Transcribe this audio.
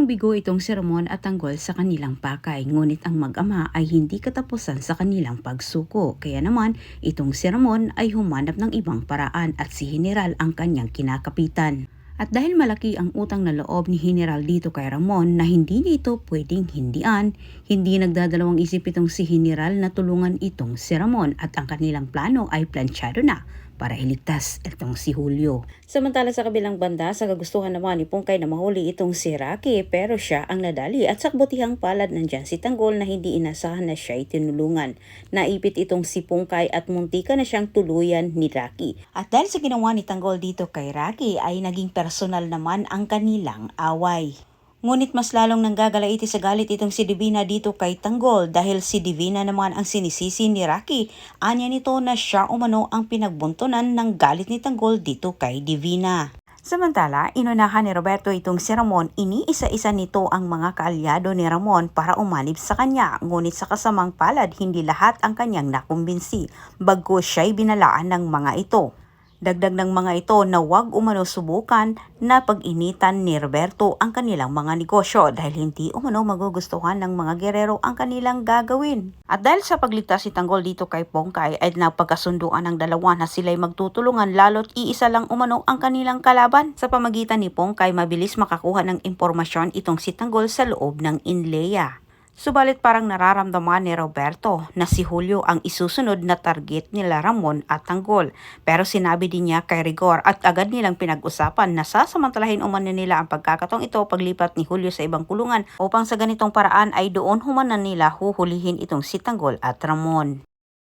bigo itong si Ramon at Tanggol sa kanilang pakay, ngunit ang mag-ama ay hindi katapusan sa kanilang pagsuko. Kaya naman, itong si Ramon ay humanap ng ibang paraan at si General ang kanyang kinakapitan. At dahil malaki ang utang na loob ni General dito kay Ramon na hindi niya ito pwedeng hindian, hindi nagdadalawang isip itong si General na tulungan itong si Ramon at ang kanilang plano ay planchado na para iligtas itong si Julio. Samantala sa kabilang banda, sa kagustuhan naman ni Pungkay na mahuli itong si Rocky, pero siya ang nadali at sa kabutihang palad nandyan si Tanggol na hindi inasahan na siya tinulungan. Naipit itong si Pungkay at muntika na siyang tuluyan ni Rocky. At dahil sa ginawa ni Tanggol dito kay Rocky ay naging personal naman ang kanilang away. Ngunit mas lalong nanggagalaiti sa galit itong si Divina dito kay Tanggol dahil si Divina naman ang sinisisi ni Rocky. Anya nito na siya umano ang pinagbuntunan ng galit ni Tanggol dito kay Divina. Samantala, inunahan ni Roberto itong si Ramon, iniisa-isa nito ang mga kaalyado ni Ramon para umanib sa kanya. Ngunit sa kasamang palad, hindi lahat ang kanyang nakumbinsi, bagkus siya'y binalaan ng mga ito. Dagdag ng mga ito na huwag umano subukan na pag-initan ni Roberto ang kanilang mga negosyo dahil hindi umano magugustuhan ng mga gerero ang kanilang gagawin. At dahil sa pagligtas si Tanggol dito kay Pungkay ay napagkasunduan ng dalawa na sila'y magtutulungan lalo't iisa lang umano ang kanilang kalaban. Sa pamagitan ni Pungkay, mabilis makakuha ng impormasyon itong si Tanggol sa loob ng Inleya. Subalit parang nararamdaman ni Roberto na si Julio ang isusunod na target nila Ramon at Tanggol. Pero sinabi din niya kay Rigor at agad nilang pinag-usapan na sasamantalahin umano nila ang pagkakataong ito paglipat ni Julio sa ibang kulungan upang sa ganitong paraan ay doon humanan nila huhulihin itong si Tanggol at Ramon.